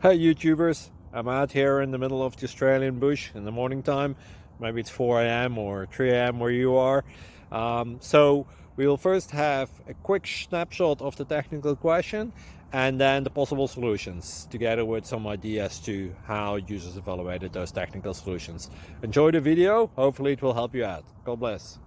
Hey YouTubers, I'm out here in the middle of the Australian bush in the morning time. Maybe it's 4 a.m. or 3 a.m. where you are. So we'll first have a quick snapshot of the technical question and then the possible solutions, together with some ideas to how users evaluated those technical solutions. Enjoy the video, hopefully it will help you out. God bless.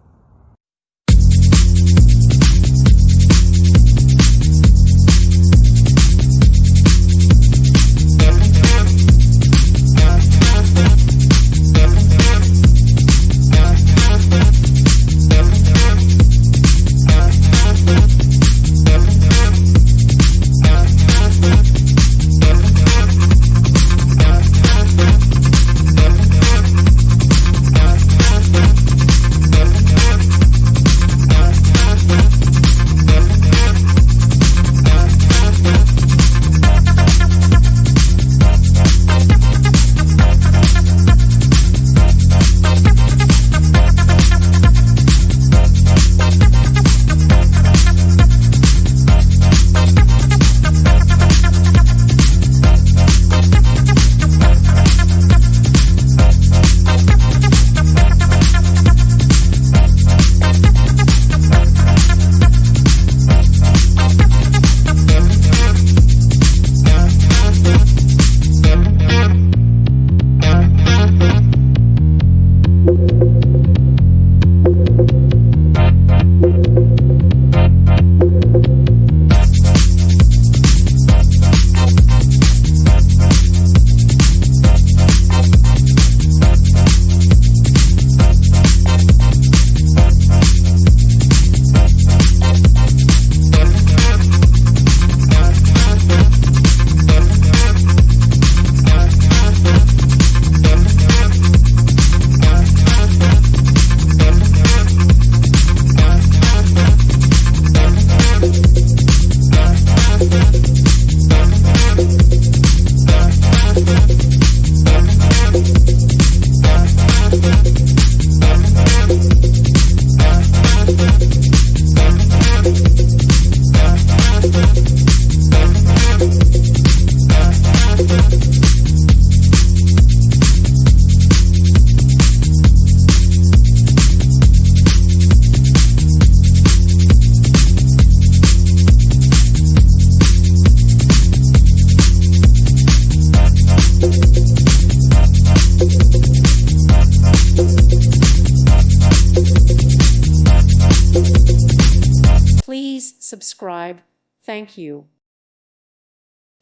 Please subscribe. Thank you.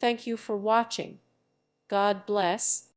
Thank you for watching. God bless.